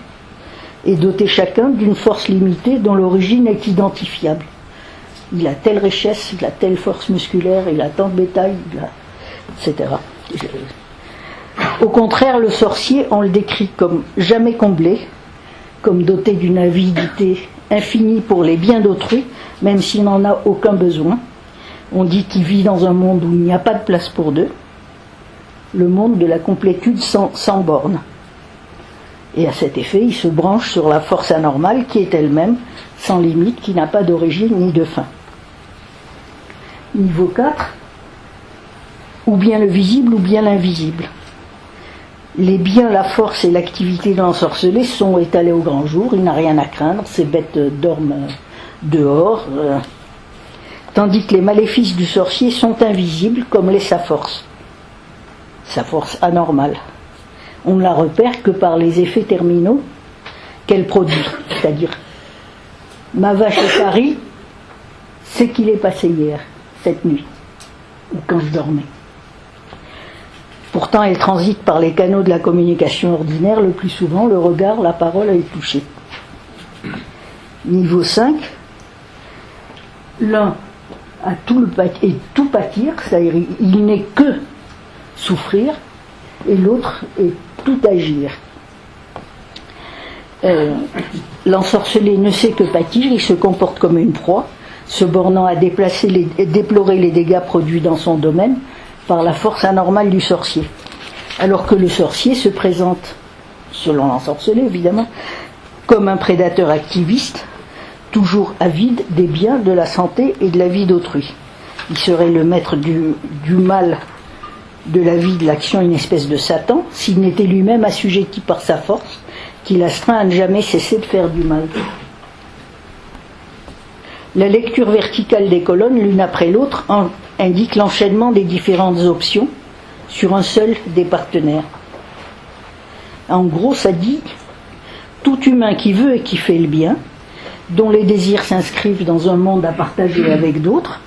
et dotés chacun d'une force limitée dont l'origine est identifiable. Il a telle richesse, il a telle force musculaire, il a tant de bétail, etc. Au contraire, le sorcier, on le décrit comme jamais comblé, comme doté d'une avidité infinie pour les biens d'autrui, même s'il n'en a aucun besoin. On dit qu'il vit dans un monde où il n'y a pas de place pour deux, le monde de la complétude sans borne. Et à cet effet, il se branche sur la force anormale qui est elle-même sans limite, qui n'a pas d'origine ni de fin. Niveau 4, ou bien le visible ou bien l'invisible. Les biens, la force et l'activité de l'ensorcelé sont étalés au grand jour, il n'a rien à craindre, ces bêtes dorment dehors, tandis que les maléfices du sorcier sont invisibles comme l'est sa force anormale. On ne la repère que par les effets terminaux qu'elle produit, c'est-à-dire ma vache est parie, c'est qu'il est passé hier, cette nuit, ou quand je dormais. Pourtant, elle transite par les canaux de la communication ordinaire, le plus souvent le regard, la parole et le toucher. Niveau 5, l'un a tout pâtir, c'est-à-dire il n'est que souffrir, et l'autre est tout agir. L'ensorcelé ne sait que pâtir, il se comporte comme une proie, se bornant à déplorer les dégâts produits dans son domaine par la force anormale du sorcier. Alors que le sorcier se présente, selon l'ensorcelé évidemment, comme un prédateur activiste, toujours avide des biens, de la santé et de la vie d'autrui. Il serait le maître du mal, de la vie, de l'action, une espèce de Satan, s'il n'était lui-même assujetti par sa force, qu'il astreint à ne jamais cesser de faire du mal. La lecture verticale des colonnes, l'une après l'autre, indique l'enchaînement des différentes options sur un seul des partenaires. En gros, ça dit tout humain qui veut et qui fait le bien, dont les désirs s'inscrivent dans un monde à partager avec d'autres,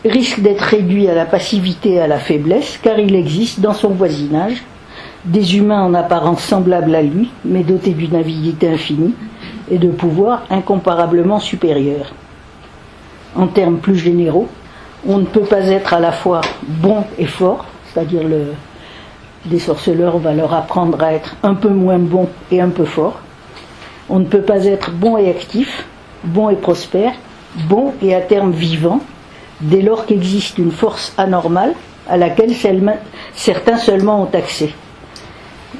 risque d'être réduit à la passivité et à la faiblesse, car il existe dans son voisinage des humains en apparence semblables à lui, mais dotés d'une avidité infinie et de pouvoirs incomparablement supérieurs. En termes plus généraux, on ne peut pas être à la fois bon et fort, c'est-à-dire des sorceleurs, on va leur apprendre à être un peu moins bon et un peu fort. On ne peut pas être bon et actif, bon et prospère, bon et à terme vivant, dès lors qu'existe une force anormale à laquelle certains seulement ont accès.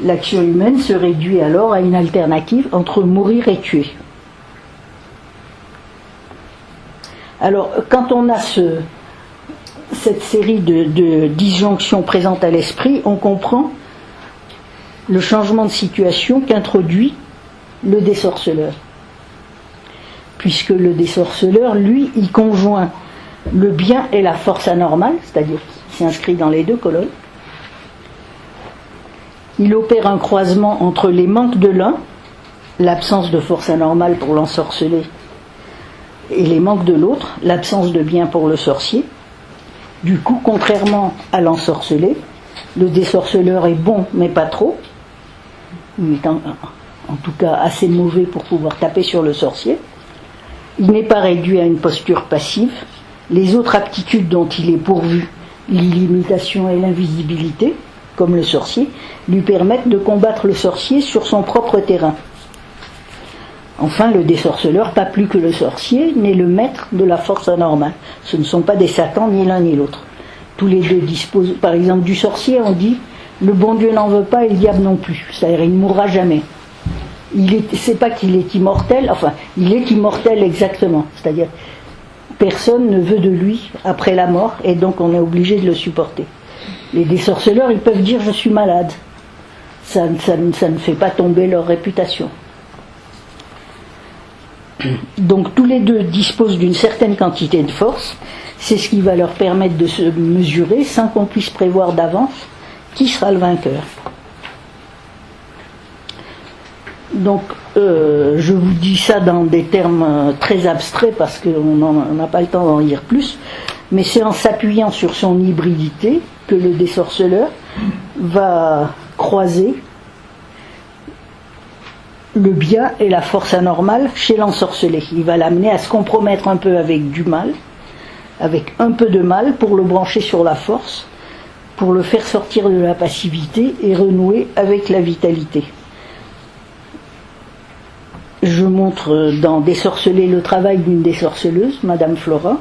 L'action humaine se réduit alors à une alternative entre mourir et tuer. Alors, quand on a cette série de disjonctions présentes à l'esprit, on comprend le changement de situation qu'introduit le désorceleur. Puisque le désorceleur, lui, il conjoint le bien et la force anormale, c'est-à-dire qu'il s'inscrit dans les deux colonnes. Il opère un croisement entre les manques de l'un, l'absence de force anormale pour l'ensorcelé, et les manques de l'autre, l'absence de bien pour le sorcier. Du coup, contrairement à l'ensorcelé, le désorceleur est bon, mais pas trop. Il est en tout cas assez mauvais pour pouvoir taper sur le sorcier. Il n'est pas réduit à une posture passive. Les autres aptitudes dont il est pourvu, l'illimitation et l'invisibilité, comme le sorcier, lui permettent de combattre le sorcier sur son propre terrain. Enfin, le désorceleur, pas plus que le sorcier, n'est le maître de la force anormale. Ce ne sont pas des satans, ni l'un ni l'autre. Tous les deux disposent, par exemple, du sorcier, on dit, le bon Dieu n'en veut pas et le diable non plus. C'est-à-dire, il ne mourra jamais. C'est pas qu'il est immortel, enfin, il est immortel exactement. C'est-à-dire, personne ne veut de lui après la mort, et donc on est obligé de le supporter. Les désorceleurs, ils peuvent dire, je suis malade. Ça ne fait pas tomber leur réputation. Donc tous les deux disposent d'une certaine quantité de force, c'est ce qui va leur permettre de se mesurer sans qu'on puisse prévoir d'avance qui sera le vainqueur. Donc je vous dis ça dans des termes très abstraits parce qu'on n'a pas le temps d'en lire plus, mais c'est en s'appuyant sur son hybridité que le désorceleur va croiser le bien et la force anormale chez l'ensorcelé. Il va l'amener à se compromettre un peu avec du mal, avec un peu de mal pour le brancher sur la force, pour le faire sortir de la passivité et renouer avec la vitalité. Je montre dans Désorceler le travail d'une désorceleuse, Madame Flora,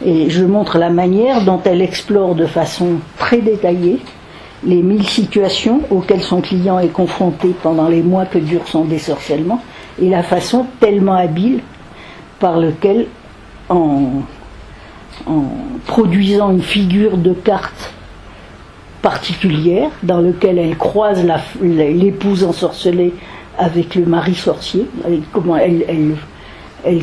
et je montre la manière dont elle explore de façon très détaillée les 1000 situations auxquelles son client est confronté pendant les mois que dure son désorcellement, et la façon tellement habile par laquelle, en produisant une figure de carte particulière, dans laquelle elle croise l'épouse ensorcelée avec le mari sorcier, comment elle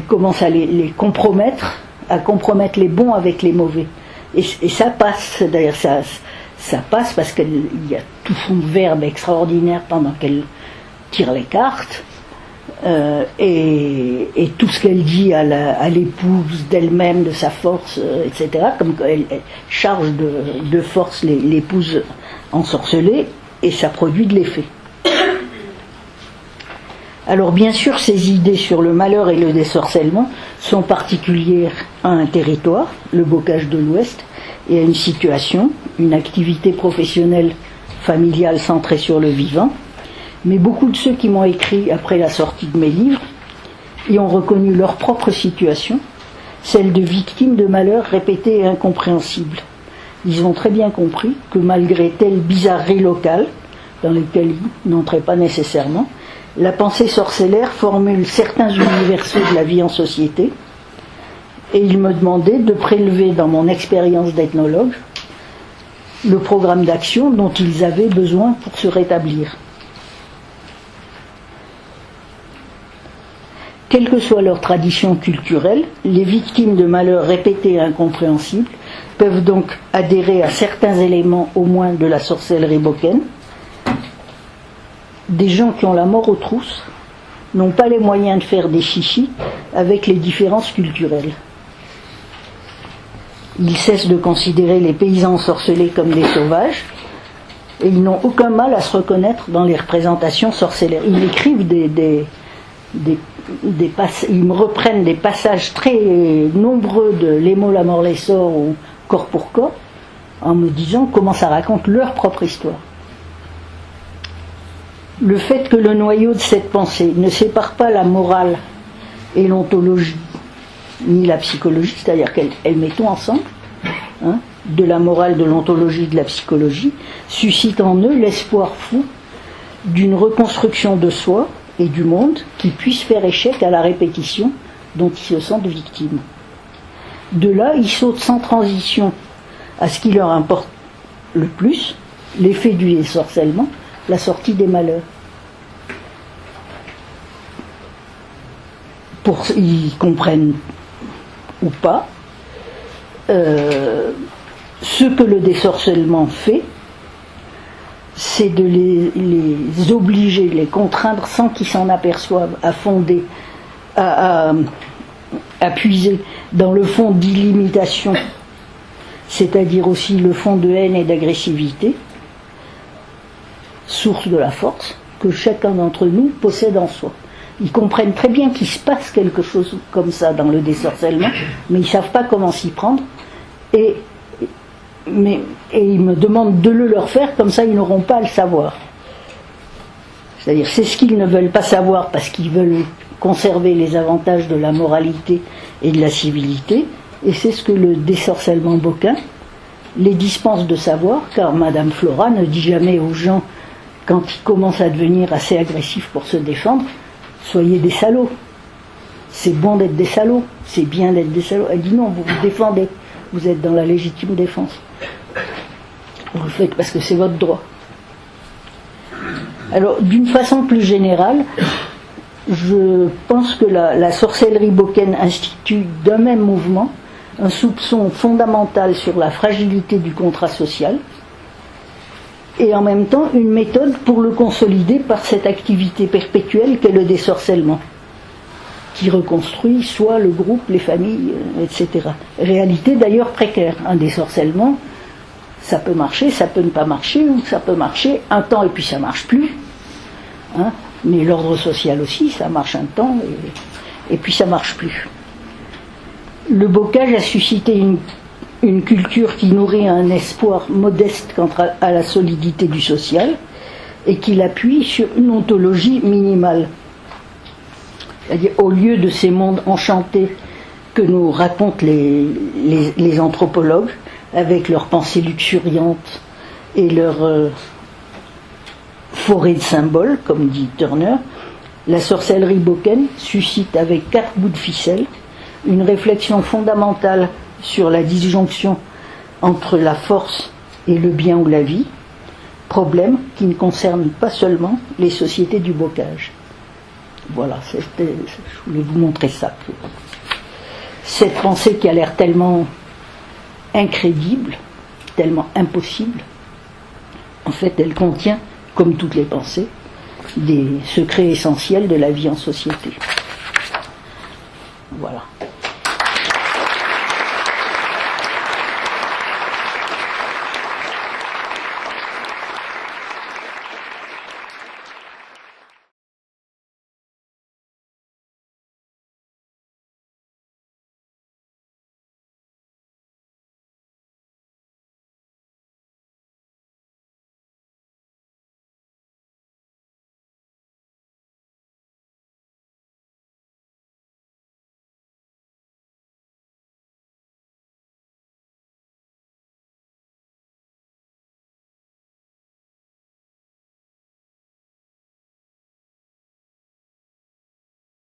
commence à les compromettre, à compromettre les bons avec les mauvais. Et ça passe, d'ailleurs ça passe parce qu'il y a tout son verbe extraordinaire pendant qu'elle tire les cartes, et tout ce qu'elle dit à l'épouse d'elle-même, de sa force, etc., comme elle charge de force l'épouse ensorcelée, et ça produit de l'effet. Alors bien sûr, ces idées sur le malheur et le désorcellement sont particulières à un territoire, le Bocage de l'Ouest, et à une situation, une activité professionnelle familiale centrée sur le vivant. Mais beaucoup de ceux qui m'ont écrit après la sortie de mes livres y ont reconnu leur propre situation, celle de victimes de malheurs répétés et incompréhensibles. Ils ont très bien compris que malgré telle bizarrerie locale, dans lesquelles ils n'entraient pas nécessairement, la pensée sorcellaire formule certains universaux de la vie en société, et ils me demandaient de prélever dans mon expérience d'ethnologue le programme d'action dont ils avaient besoin pour se rétablir. Quelle que soit leur tradition culturelle, les victimes de malheurs répétés et incompréhensibles peuvent donc adhérer à certains éléments au moins de la sorcellerie boccaine. Des gens qui ont la mort aux trousses n'ont pas les moyens de faire des chichis avec les différences culturelles. Ils cessent de considérer les paysans ensorcelés comme des sauvages, et ils n'ont aucun mal à se reconnaître dans les représentations sorcellaires. Ils écrivent ils me reprennent des passages très nombreux de Lémo, la mort, les sorts ou Corps pour corps, en me disant comment ça raconte leur propre histoire. Le fait que le noyau de cette pensée ne sépare pas la morale et l'ontologie, ni la psychologie, c'est-à-dire qu'elle met tout ensemble, de la morale, de l'ontologie, de la psychologie, suscite en eux l'espoir fou d'une reconstruction de soi et du monde qui puisse faire échec à la répétition dont ils se sentent victimes. De là, ils sautent sans transition à ce qui leur importe le plus, l'effet du désorcellement, la sortie des malheurs. Ils comprennent ou pas ce que le désorcellement fait, c'est de les obliger, les contraindre sans qu'ils s'en aperçoivent, à fonder, à puiser dans le fond d'illimitation, c'est-à-dire aussi le fond de haine et d'agressivité, source de la force que chacun d'entre nous possède en soi. Ils comprennent très bien qu'il se passe quelque chose comme ça dans le désorcellement, mais ils ne savent pas comment s'y prendre, et ils me demandent de le leur faire, comme ça ils n'auront pas à le savoir. C'est-à-dire, c'est ce qu'ils ne veulent pas savoir parce qu'ils veulent conserver les avantages de la moralité et de la civilité, et c'est ce que le désorcellement Boquin les dispense de savoir, car Madame Flora ne dit jamais aux gens, quand ils commencent à devenir assez agressifs pour se défendre, soyez des salauds. C'est bon d'être des salauds, c'est bien d'être des salauds. Elle dit non, vous vous défendez, vous êtes dans la légitime défense. Vous le faites parce que c'est votre droit. Alors, d'une façon plus générale, je pense que la sorcellerie Boquin institue d'un même mouvement un soupçon fondamental sur la fragilité du contrat social et en même temps une méthode pour le consolider par cette activité perpétuelle qu'est le désorcellement, qui reconstruit soit le groupe, les familles, etc. Réalité d'ailleurs précaire. Un désorcellement, ça peut marcher, ça peut ne pas marcher, ou ça peut marcher un temps et puis ça marche plus. Hein, mais l'ordre social aussi, ça marche un temps et puis ça marche plus. Le bocage a suscité une culture qui nourrit un espoir modeste quant à la solidité du social et qui l'appuie sur une ontologie minimale. C'est-à-dire, au lieu de ces mondes enchantés que nous racontent les anthropologues, avec leurs pensées luxuriantes et leur forêt de symboles, comme dit Turner, la sorcellerie Boquin suscite avec 4 bouts de ficelle une réflexion fondamentale sur la disjonction entre la force et le bien ou la vie, problème qui ne concerne pas seulement les sociétés du bocage. Voilà, je voulais vous montrer ça. Cette pensée qui a l'air tellement incrédible, tellement impossible, en fait elle contient, comme toutes les pensées, des secrets essentiels de la vie en société.